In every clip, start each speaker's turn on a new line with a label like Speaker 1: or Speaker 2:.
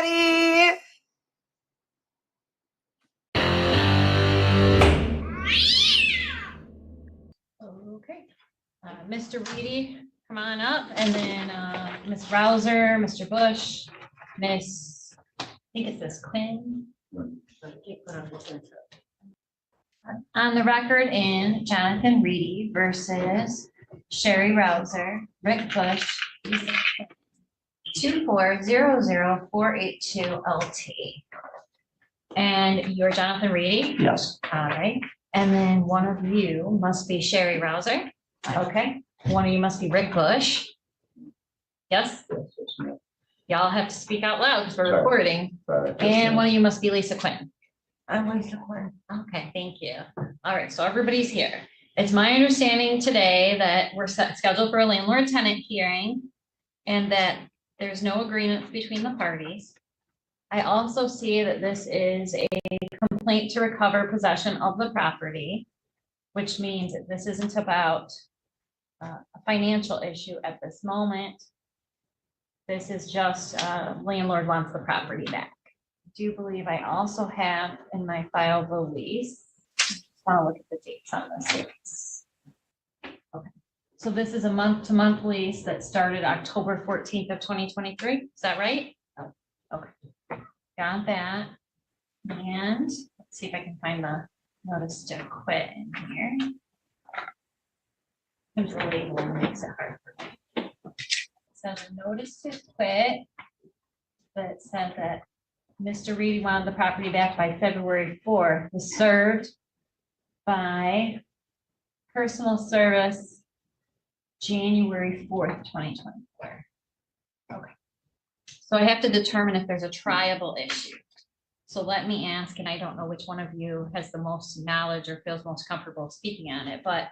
Speaker 1: everybody.
Speaker 2: Okay. Mr. Reedy, come on up, and then Ms. Rouser, Mr. Bush, Miss, I think it's this Quinn. On the record in Jonathan Reedy versus Sherry Rouser, Rick Bush, 2400482 LT. And you're Jonathan Reedy?
Speaker 3: Yes.
Speaker 2: All right. And then one of you must be Sherry Rouser. Okay. One of you must be Rick Bush. Yes? Y'all have to speak out loud because we're recording. And one of you must be Lisa Quinn.
Speaker 1: I'm Lisa Quinn.
Speaker 2: Okay, thank you. All right, so everybody's here. It's my understanding today that we're scheduled for a landlord-tenant hearing and that there's no agreement between the parties. I also see that this is a complaint to recover possession of the property, which means that this isn't about a financial issue at this moment. This is just landlord wants the property back. I do believe I also have in my file the lease. I'll look at the dates on this lease. Okay, so this is a month-to-month lease that started October 14th of 2023. Is that right? Oh, okay. Got that. And let's see if I can find the notice to quit in here. There's a label that makes it hard for me. So the notice to quit that said that Mr. Reedy wanted the property back by February 4th was served by personal service January 4th, 2024. Okay. So I have to determine if there's a triable issue. So let me ask, and I don't know which one of you has the most knowledge or feels most comfortable speaking on it, but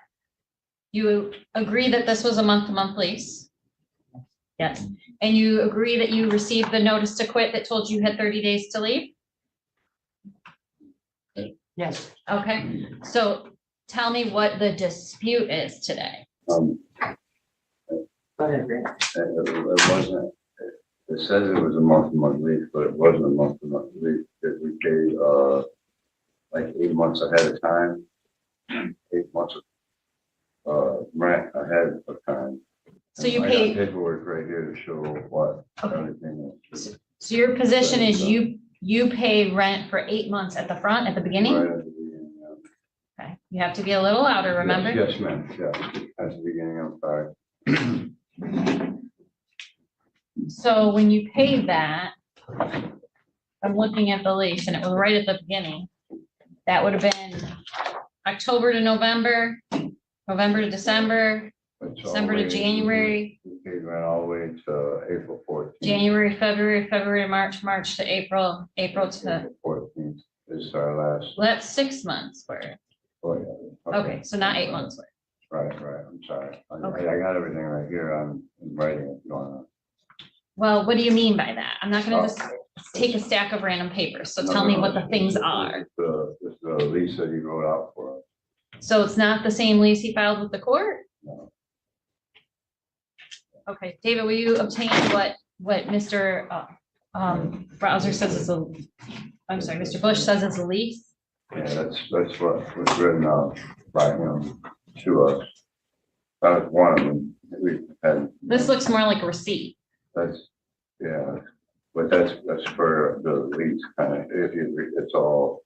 Speaker 2: you agree that this was a month-to-month lease? Yes. And you agree that you received the notice to quit that told you had 30 days to leave?
Speaker 3: Yes.
Speaker 2: Okay. So tell me what the dispute is today.
Speaker 3: It wasn't, it says it was a month-to-month lease, but it wasn't a month-to-month lease, because we paid, like 8 months ahead of time, 8 months of, rent ahead of time.
Speaker 2: So you
Speaker 3: I got
Speaker 2: paid,
Speaker 3: paperwork right here to show what everything is.
Speaker 2: so your position is you pay rent for 8 months at the front, at the beginning?
Speaker 3: Right at the beginning, yeah.
Speaker 2: Okay. You have to be a little louder, remember?
Speaker 3: Yes, ma'am, yeah, at the beginning, I'm sorry.
Speaker 2: So when you paid that, I'm looking at the lease and it was right at the beginning. That would have been October to November, November to December, December to January.
Speaker 3: We paid rent all the way to April 14th.
Speaker 2: January, February, February, March, March to April, April to,
Speaker 3: April 14th is our last.
Speaker 2: well, that's 6 months worth.
Speaker 3: Oh, yeah.
Speaker 2: Okay, so not 8 months worth.
Speaker 3: Right, I'm sorry.
Speaker 2: Okay.
Speaker 3: I got everything right here. I'm writing it going on.
Speaker 2: Well, what do you mean by that? I'm not gonna just take a stack of random papers, so tell me what the things are.
Speaker 3: It's the lease that you wrote out for us.
Speaker 2: So it's not the same lease he filed with the court?
Speaker 3: No.
Speaker 2: Okay, David, will you obtain what Mr. Browser says is a, I'm sorry, Mr. Bush says it's a lease?
Speaker 3: Yeah, that's what was written out by him to us. That was one of them. We had.
Speaker 2: This looks more like a receipt.
Speaker 3: That's, yeah, but that's for the lease kind of, if you, it's all.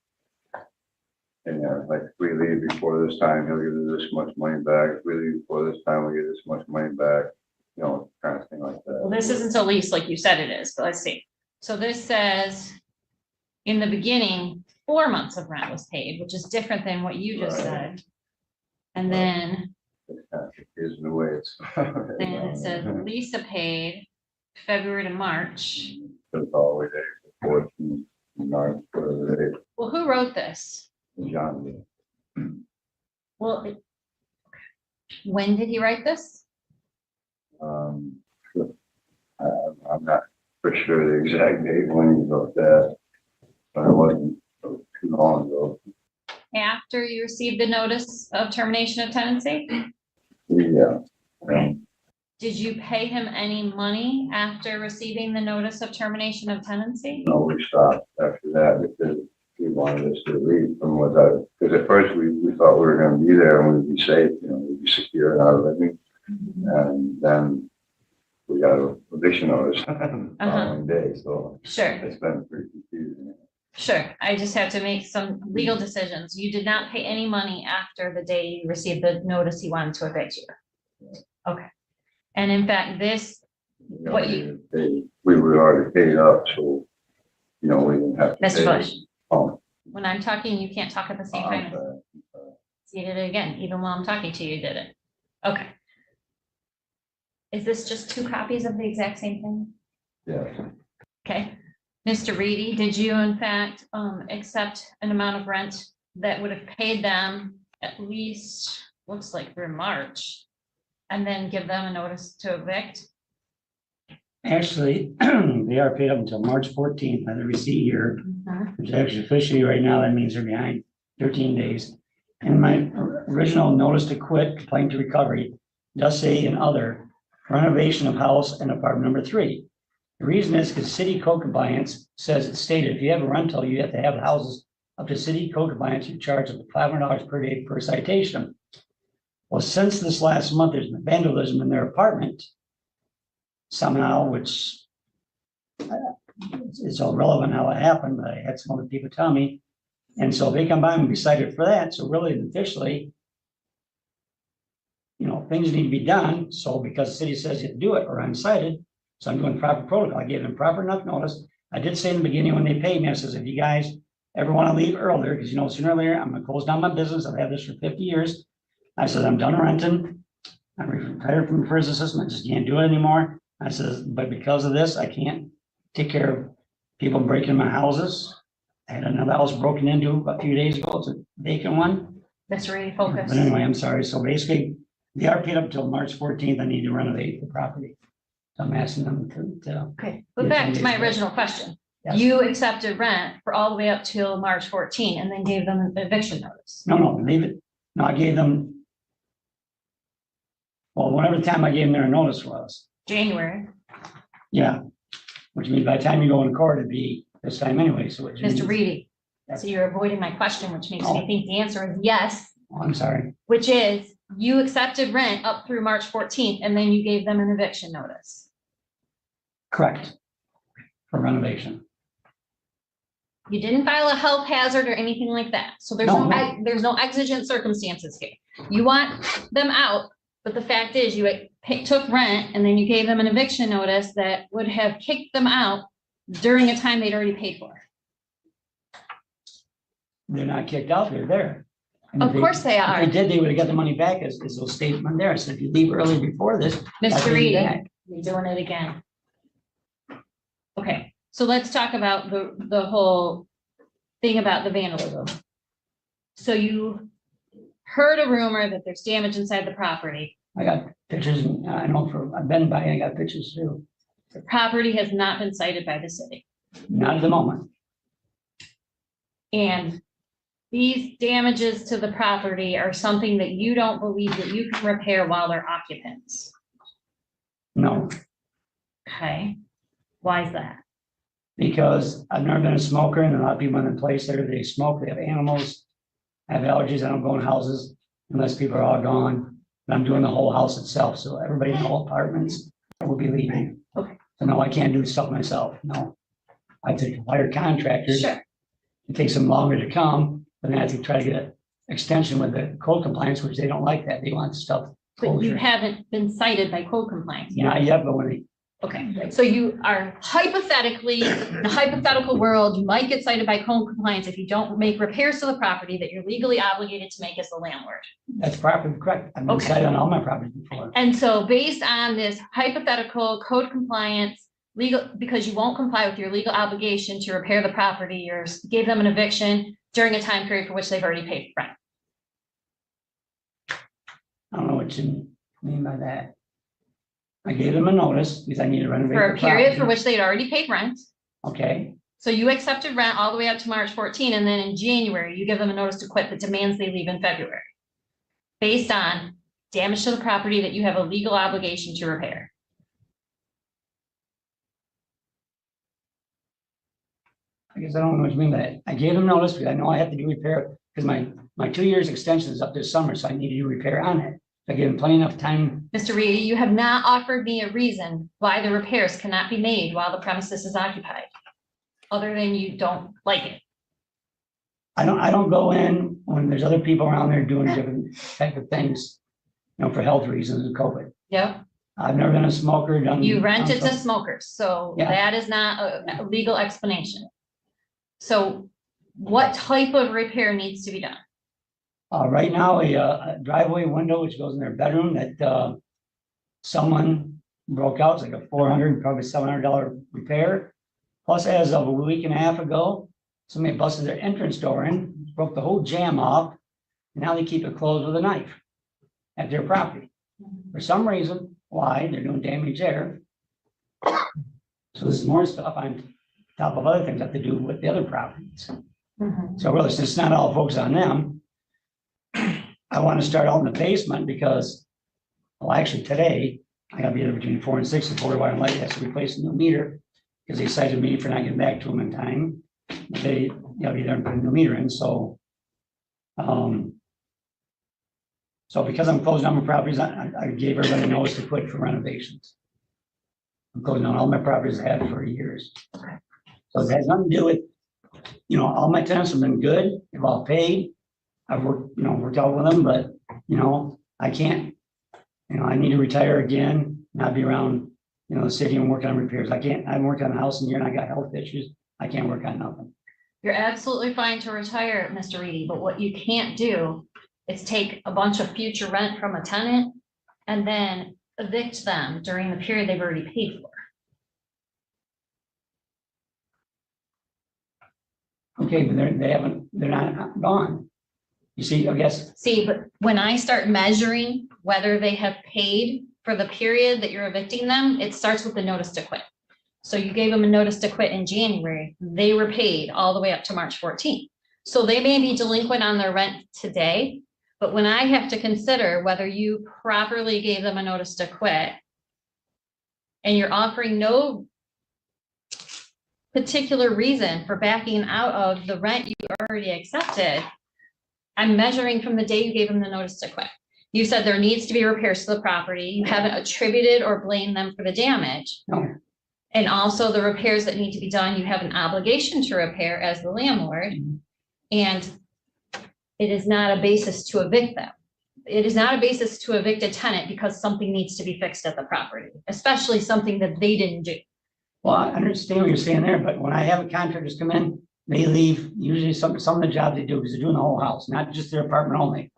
Speaker 3: And yeah, like if we leave before this time, he'll give us this much money back. If we leave before this time, we get this much money back. You know, kind of thing like that.
Speaker 2: Well, this isn't a lease like you said it is, but let's see. So this says in the beginning, 4 months of rent was paid, which is different than what you just said. And then,
Speaker 3: It's kind of confusing the way it's.
Speaker 2: then it says Lisa paid February to March.
Speaker 3: It's all the way there, 14, March, whatever it is.
Speaker 2: Well, who wrote this?
Speaker 3: John did.
Speaker 2: Well, when did he write this?
Speaker 3: I'm not for sure the exact date when he wrote that, but it wasn't too long ago.
Speaker 2: After you received the notice of termination of tenancy?
Speaker 3: Yeah.
Speaker 2: Okay. Did you pay him any money after receiving the notice of termination of tenancy?
Speaker 3: No, we stopped after that because he wanted us to leave from without, because at first we thought we were gonna be there and we'd be safe, we'd be secure in our living. And then we got an eviction notice the following day, so
Speaker 2: Sure,
Speaker 3: it's been pretty confusing.
Speaker 2: sure. I just have to make some legal decisions. You did not pay any money after the day you received the notice he wanted to evict you. Okay. And in fact, this, what
Speaker 3: We were already paid up, so, we didn't have to.
Speaker 2: Mr.
Speaker 3: pay.
Speaker 2: Bush,
Speaker 3: Oh,
Speaker 2: when I'm talking, you can't talk at the same
Speaker 3: I'm
Speaker 2: time.
Speaker 3: sorry.
Speaker 2: You did it again, even while I'm talking to you, you did it. Okay. Is this just 2 copies of the exact same thing?
Speaker 3: Yeah,
Speaker 2: Okay. Mr. Reedy, did you in fact accept an amount of rent that would have paid them at least, looks like through March, and then give them a notice to evict?
Speaker 4: Actually, they are paid up until March 14th by the receipt here,
Speaker 2: Mhm.
Speaker 4: which actually officially right now, that means they're behind 13 days. And my original notice to quit, complaint to recovery, does say in other, renovation of house and apartment number 3. The reason is because city code compliance says it's stated, if you have a rental, you have to have the houses up to city code compliance, you charge up to $500 per day per citation. Well, since this last month, there's been vandalism in their apartment somehow, which it's all relevant how it happened, but I had some other people tell me. And so they come by and be cited for that. So really and officially, things need to be done. So because the city says you have to do it or I'm cited, so I'm doing proper protocol. I gave them proper enough notice. I did say in the beginning when they paid me, I says, if you guys ever want to leave earlier, because sooner or later, I'm gonna close down my business. I've had this for 50 years. I said, I'm done renting. I'm retired from the prison system. I just can't do it anymore. I says, but because of this, I can't take care of people breaking my houses. I had another house broken into a few days ago. It's a vacant one.
Speaker 2: Mr. Reedy, focus.
Speaker 4: But anyway, I'm sorry. So basically, they are paid up until March 14th. I need to renovate the property. So I'm asking them to
Speaker 2: Okay, but back to my original question.
Speaker 4: Yes.
Speaker 2: You accepted rent for all the way up till March 14 and then gave them an eviction notice.
Speaker 4: No, leave it. No, I gave them, well, whatever time I gave them their notice was.
Speaker 2: January.
Speaker 4: Yeah. Which means by the time you go in court, it'd be this time anyway. So which means,
Speaker 2: Mr. Reedy,
Speaker 4: Yes.
Speaker 2: so you're avoiding my question, which makes me
Speaker 4: Oh.
Speaker 2: think the answer is yes,
Speaker 4: oh, I'm sorry.
Speaker 2: which is you accepted rent up through March 14th and then you gave them an eviction notice.
Speaker 4: Correct. For renovation.
Speaker 2: You didn't file a health hazard or anything like that. So there's
Speaker 4: No,
Speaker 2: there's no exigent circumstances here. You want them out, but the fact is you took rent and then you gave them an eviction notice that would have kicked them out during a time they'd already paid for.
Speaker 4: They're not kicked out, they're there. And if
Speaker 2: Of course they
Speaker 4: If
Speaker 2: are.
Speaker 4: they did, they would have got the money back as those statement there. I said, if you leave early before this. that's
Speaker 2: Mr.
Speaker 4: it
Speaker 2: Reedy,
Speaker 4: back.
Speaker 2: you're doing it again. Okay, so let's talk about the whole thing about the vandalism. So you heard a rumor that there's damage inside the property.
Speaker 4: I got pictures, and I know I've been by, I got pictures too.
Speaker 2: The property has not been cited by the city.
Speaker 4: Not at the moment.
Speaker 2: And these damages to the property are something that you don't believe that you can repair while they're occupants.
Speaker 4: No,
Speaker 2: Okay, why is that?
Speaker 4: because I've never been a smoker and a lot of people in the place there, they smoke, they have animals. I have allergies. I don't go in houses unless people are all gone. But I'm doing the whole house itself. So everybody in all apartments will be leaving.
Speaker 2: Okay.
Speaker 4: So no, I can't do stuff myself. No. I have to hire contractors.
Speaker 2: Sure,
Speaker 4: It takes them longer to come, but then I have to try to get an extension with the code compliance, which they don't like that. They want stuff
Speaker 2: but you
Speaker 4: closure.
Speaker 2: haven't been cited by code compliance yet.
Speaker 4: Not yet, but when they,
Speaker 2: Okay, so you are hypothetically, in a hypothetical world, you might get cited by code compliance if you don't make repairs to the property that you're legally obligated to make as the landlord.
Speaker 4: that's properly correct. I've been
Speaker 2: Okay.
Speaker 4: cited on all my properties before.
Speaker 2: And so based on this hypothetical code compliance, legal, because you won't comply with your legal obligation to repair the property, you gave them an eviction during a time period for which they've already paid rent.
Speaker 4: I don't know what you mean by that. I gave them a notice because I need to renovate
Speaker 2: For
Speaker 4: the
Speaker 2: a period for
Speaker 4: property.
Speaker 2: which they'd already paid rent.
Speaker 4: Okay,
Speaker 2: So you accepted rent all the way up to March 14, and then in January, you give them a notice to quit that demands they leave in February. Based on damage to the property that you have a legal obligation to repair?
Speaker 4: I guess I don't know what you mean by that. I gave them notice because I know I have to do repair because my 2 years extension is up this summer, so I need to do repair on it. I gave them plenty enough time.
Speaker 2: Mr. Reedy, you have not offered me a reason why the repairs cannot be made while the premises is occupied, other than you don't like it.
Speaker 4: I don't go in when there's other people around there doing different type of things, you know, for health reasons and COVID.
Speaker 2: Yep,
Speaker 4: I've never been a smoker, done.
Speaker 2: you rent it to
Speaker 4: done
Speaker 2: smokers, so
Speaker 4: Yeah.
Speaker 2: that is not a legal explanation. So what type of repair needs to be done?
Speaker 4: right now, a driveway window which goes in their bedroom that someone broke out. It's like a $400, probably $700 repair. Plus, as of a week and a half ago, somebody busted their entrance door in, broke the whole jamb off. And now they keep it closed with a knife at their property. For some reason, why, they're doing damage there. So this is more stuff on top of other things that have to do with the other properties. So really, since it's not all focused on them, I want to start out in the basement because, well, actually today, I gotta be there between 4 and 6 before the water and light has to replace a new meter because they cited me for not getting back to them in time. They, gotta be there and put a new meter in, so. So because I'm closing down my properties, I gave everybody notice to quit for renovations. I'm closing down all my properties I had for years. So it has nothing to do with, you know, all my tenants have been good, they've all paid. I've worked out with them, but, you know, I can't, you know, I need to retire again, not be around, you know, the city and work on repairs. I haven't worked on a house in a year and I got health issues. I can't work on nothing.
Speaker 2: You're absolutely fine to retire, Mr. Reedy, but what you can't do is take a bunch of future rent from a tenant and then evict them during the period they've already paid for.
Speaker 4: Okay, but they're not gone. You see, I guess,
Speaker 2: See, but when I start measuring whether they have paid for the period that you're evicting them, it starts with the notice to quit. So you gave them a notice to quit in January, they were paid all the way up to March 14th. So they may be delinquent on their rent today, but when I have to consider whether you properly gave them a notice to quit and you're offering no particular reason for backing out of the rent you already accepted, I'm measuring from the day you gave them the notice to quit. You said there needs to be repairs to the property. You haven't attributed or blamed them for the damage.
Speaker 4: no,
Speaker 2: And also the repairs that need to be done, you have an obligation to repair as the landlord. And it is not a basis to evict them. It is not a basis to evict a tenant because something needs to be fixed at the property, especially something that they didn't do.
Speaker 4: well, I understand what you're saying there, but when I have contractors come in, they leave usually some of the jobs they do because they're doing the whole house, not just their apartment only.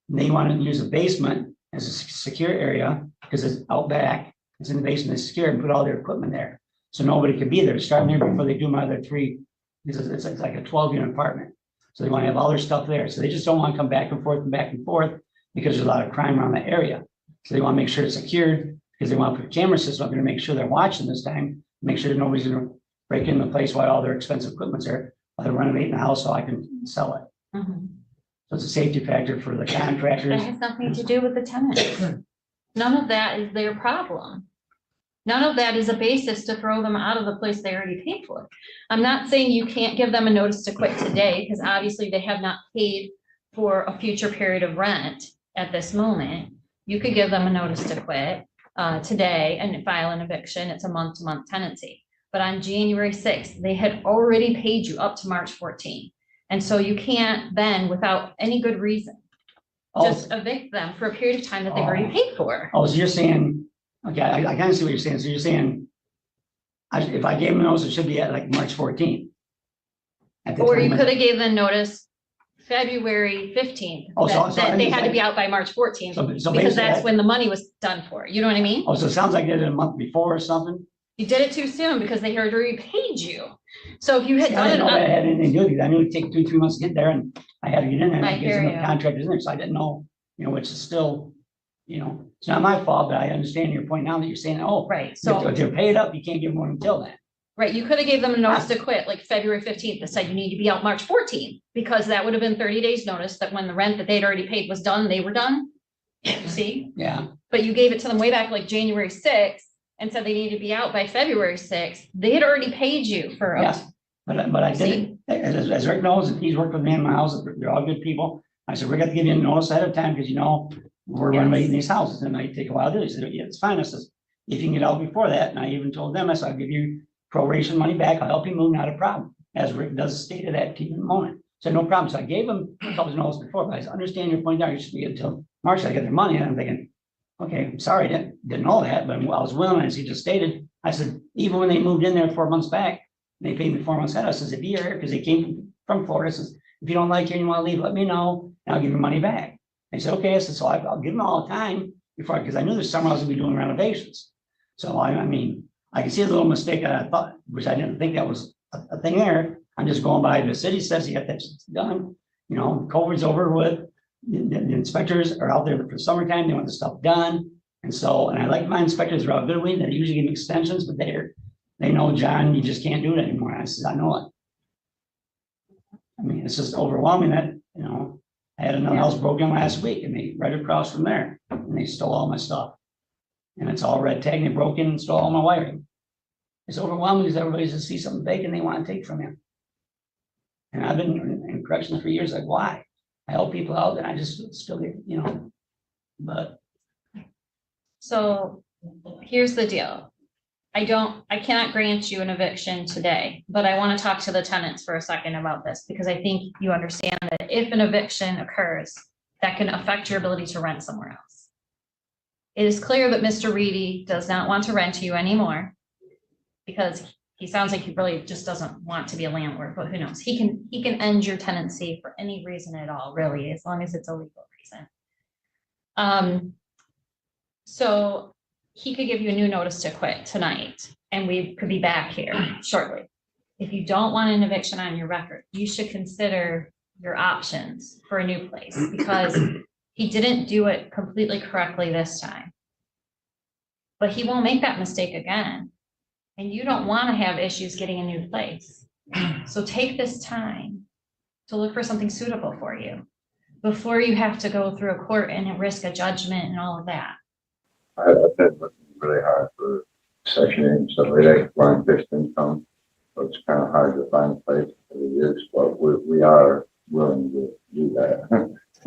Speaker 4: And they want to use a basement as a secure area because it's out back, it's in the basement, it's secure, and put all their equipment there. So nobody could be there, starting there before they do my other 3, because it's like a 12-unit apartment. So they want to have all their stuff there. So they just don't want to come back and forth because there's a lot of crime around the area. So they want to make sure it's secured because they want to put a camera system up there to make sure they're watching this time, make sure that nobody's going to break into the place while all their expensive equipment's there, while they're renovating the house so I can sell it. So it's a safety factor for the
Speaker 2: That
Speaker 4: contractors.
Speaker 2: has nothing to do with the tenant. None of that is their problem. None of that is a basis to throw them out of the place they already paid for. I'm not saying you can't give them a notice to quit today, because obviously they have not paid for a future period of rent at this moment. You could give them a notice to quit today and file an eviction. It's a month-to-month tenancy. But on January 6th, they had already paid you up to March 14th. And so you can't then, without any good reason, just evict them for a period of time that they've already paid for.
Speaker 4: Oh, so you're saying, okay, I kind of see what you're saying. So you're saying, if I gave them a notice, it should be at like March 14th.
Speaker 2: Or you could have gave them notice February 15th,
Speaker 4: Oh, so
Speaker 2: that they had to be out by March 14th, because that's when the money was done for. You know what I mean?
Speaker 4: Oh, so it sounds like they did it a month before or something?
Speaker 2: You did it too soon because they had already paid you. So if you had
Speaker 4: I
Speaker 2: done
Speaker 4: didn't know that
Speaker 2: it,
Speaker 4: had anything to do with it. I knew it'd take 2-3 months to get there and I had to get in there
Speaker 2: I
Speaker 4: and
Speaker 2: hear
Speaker 4: get some
Speaker 2: you.
Speaker 4: contractors in there. So I didn't know, which is still, it's not my fault, but I understand your point now that you're saying, oh,
Speaker 2: right,
Speaker 4: if
Speaker 2: so,
Speaker 4: they're paid up, you can't give them one until then.
Speaker 2: right, you could have gave them a notice to quit like February 15th that said you need to be out March 14th, because that would have been 30 days notice that when the rent that they'd already paid was done, they were done. See,
Speaker 4: Yeah,
Speaker 2: but you gave it to them way back like January 6th and said they needed to be out by February 6th. They had already paid you for.
Speaker 4: yes, but I did it, as Rick knows, and he's worked with me in my house, they're all good people. I said, we're gonna give you a notice ahead of time, because you know, we're
Speaker 2: Yes.
Speaker 4: renovating these houses, and it might take a while to do. He said, yeah, it's fine. I says, if you can get out before that, and I even told them, I said, I'll give you proration money back, I'll help you move, not a problem. As Rick does stated that to you in a moment. So no problem. So I gave him a couple of notices before, but I understand your point there. You should get until March, I get their money, and I'm thinking, okay, I'm sorry, didn't know that, but I was willing, as he just stated. I said, even when they moved in there 4 months back, they paid me 4 months ahead. I says, if you're here, because they came from Florida, I says, if you don't like it and you want to leave, let me know, and I'll give you money back. They said, okay. I said, so I'll give them all the time before, because I knew this summer I was gonna be doing renovations. So I mean, I can see a little mistake that I thought, which I didn't think that was a thing there. I'm just going by, the city says you got that done, you know, COVID's over with. The inspectors are out there for summertime, they want the stuff done. And so, and I like my inspectors, are all good with me, they usually give me extensions, but they know, John, you just can't do it anymore. I said, I know it. I mean, it's just overwhelming that, you know, I had another house broken last week, and they right across from there, and they stole all my stuff. And it's all red tag, and they broke in and stole all my wiring. It's overwhelming because everybody just sees something big and they want to take from you. And I've been in corrections for years, like, why? I help people out, and I just still get, you know, but.
Speaker 2: So here's the deal. I cannot grant you an eviction today, but I want to talk to the tenants for a second about this, because I think you understand that if an eviction occurs, that can affect your ability to rent somewhere else. It is clear that Mr. Reedy does not want to rent to you anymore, because he sounds like he really just doesn't want to be a landlord, but who knows? He can end your tenancy for any reason at all, really, as long as it's a legal reason. So he could give you a new notice to quit tonight, and we could be back here shortly. If you don't want an eviction on your record, you should consider your options for a new place, because he didn't do it completely correctly this time. But he won't make that mistake again. And you don't want to have issues getting a new place. So take this time to look for something suitable for you before you have to go through a court and risk a judgment and all of that.
Speaker 3: I've been looking really hard for Section 8 and stuff like that, foreign fixed income. So it's kind of hard to find a place for the years, but we are willing to do that.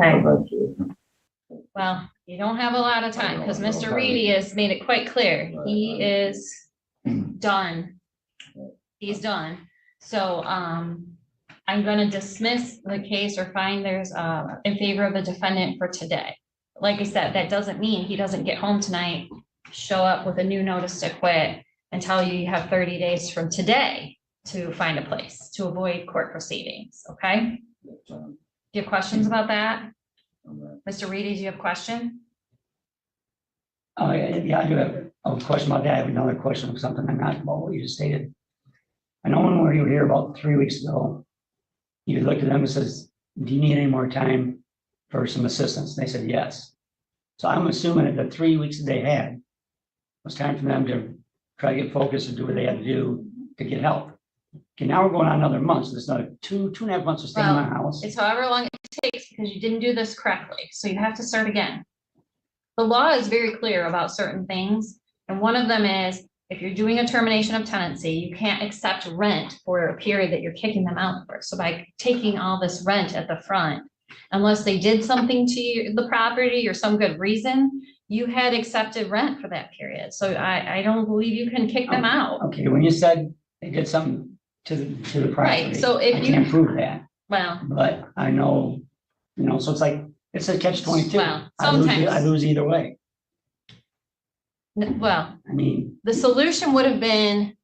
Speaker 2: Okay.
Speaker 3: Eventually.
Speaker 2: Well, you don't have a lot of time, because Mr. Reedy has made it quite clear. He is done. He's done. So I'm going to dismiss the case, or find there's in favor of the defendant for today. Like I said, that doesn't mean he doesn't get home tonight, show up with a new notice to quit, and tell you you have 30 days from today to find a place to avoid court proceedings. Okay? Do you have questions about that? Mr. Reedy, do you have a question?
Speaker 4: Oh, yeah, I do have a question about that. I have another question of something I'm not about what you just stated. I know when we were here about 3 weeks ago, you looked at them and says, do you need any more time for some assistance? And they said, yes. So I'm assuming that the 3 weeks that they had was time for them to try to get focused and do what they had to do to get help. Okay, now we're going on another month. So there's another two and a half months of staying in my house.
Speaker 2: It's however long it takes, because you didn't do this correctly. So you have to start again. The law is very clear about certain things. And one of them is, if you're doing a termination of tenancy, you can't accept rent for a period that you're kicking them out for. So by taking all this rent at the front, unless they did something to you, the property, or some good reason, you had accepted rent for that period. So I don't believe you can kick them out.
Speaker 4: Okay, when you said they did something to the property.
Speaker 2: Right, so if
Speaker 4: I
Speaker 2: you-
Speaker 4: can't prove that,
Speaker 2: Well,
Speaker 4: but I know, you know, so it's like, it's a catch-22.
Speaker 2: Well,
Speaker 4: I lose
Speaker 2: sometimes.
Speaker 4: either way.
Speaker 2: well,
Speaker 4: I mean,
Speaker 2: the solution would have been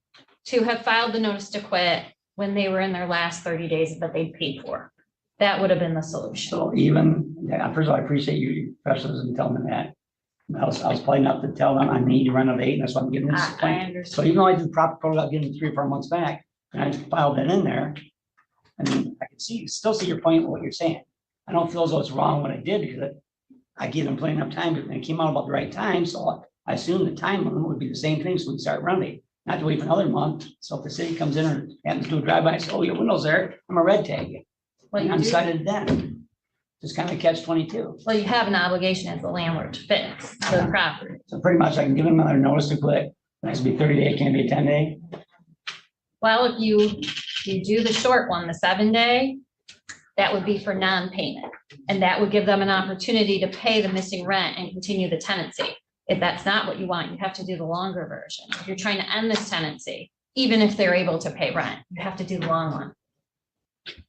Speaker 2: to have filed the notice to quit when they were in their last 30 days that they paid for. That would have been the solution.
Speaker 4: so even, yeah, first of all, I appreciate you professionals and telling me that. I was probably not to tell them I need to renovate, and that's why I'm getting this.
Speaker 2: I
Speaker 4: So
Speaker 2: understand.
Speaker 4: even though I did the proper protocol, getting 3 or 4 months back, and I filed that in there, I mean, I can still see your point with what you're saying. I don't feel as though it's wrong what I did, because I gave them plenty enough time, and it came out about the right time, so I assume the time limit would be the same thing, so we can start renovating, not to wait for another month. So if the city comes in or happens to do a drive-by, say, oh, your window's there, I'm a red tag you.
Speaker 2: Well,
Speaker 4: And
Speaker 2: you
Speaker 4: I'm
Speaker 2: do-
Speaker 4: cited then. just kind of catch 22.
Speaker 2: Well, you have an obligation as the landlord to fix the property.
Speaker 4: So pretty much I can give them another notice to quit. It has to be 30 day, it can't be a 10-day.
Speaker 2: Well, if you do the short one, the 7-day, that would be for non-payment. And that would give them an opportunity to pay the missing rent and continue the tenancy. If that's not what you want, you have to do the longer version. If you're trying to end this tenancy, even if they're able to pay rent, you have to do the long one.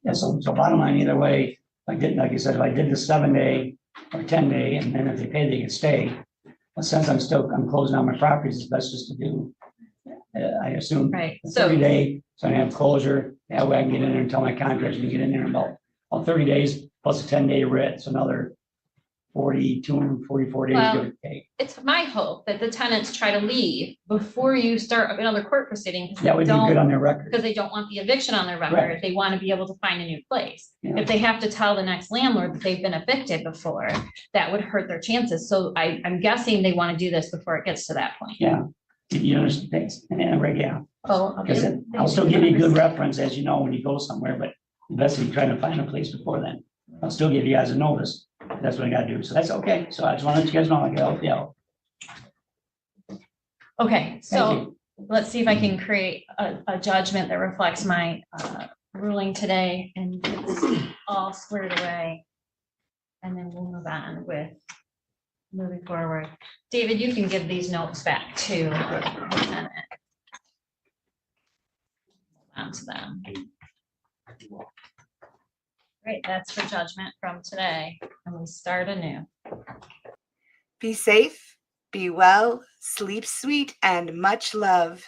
Speaker 4: Yeah, so bottom line, either way, I did, like you said, if I did the 7-day or 10-day, and then if they pay, they can stay. But since I'm closing out my properties, it's best just to do, I assume.
Speaker 2: Right,
Speaker 4: the
Speaker 2: so
Speaker 4: 30-day, so I have closure, that way I can get in there and tell my contractors to get in there in about 30 days, plus a 10-day writ, so another 42, 44 days,
Speaker 2: Well,
Speaker 4: give or take.
Speaker 2: it's my hope that the tenants try to leave before you start another court proceeding. Because
Speaker 4: That would be good on their record.
Speaker 2: because they don't want the eviction on their record.
Speaker 4: Right.
Speaker 2: They want to be able to find a new place.
Speaker 4: Yeah.
Speaker 2: If they have to tell the next landlord that they've been evicted before, that would hurt their chances. So I'm guessing they want to do this before it gets to that point.
Speaker 4: Yeah, you understand, thanks, and right, yeah.
Speaker 2: Oh,
Speaker 4: Because I'll still give you a good reference, as you know, when you go somewhere, but best if you try to find a place before then. I'll still give you guys a notice. That's what I gotta do. So that's okay. So I just want to let you guys know I can help you out.
Speaker 2: Okay,
Speaker 4: Thank
Speaker 2: so
Speaker 4: you.
Speaker 2: let's see if I can create a judgment that reflects my ruling today and get this all squared away. And then we'll move on with moving forward. David, you can give these notes back to the tenant. Onto them. Great, that's for judgment from today, and we start anew.
Speaker 5: Be safe, be well, sleep sweet, and much love.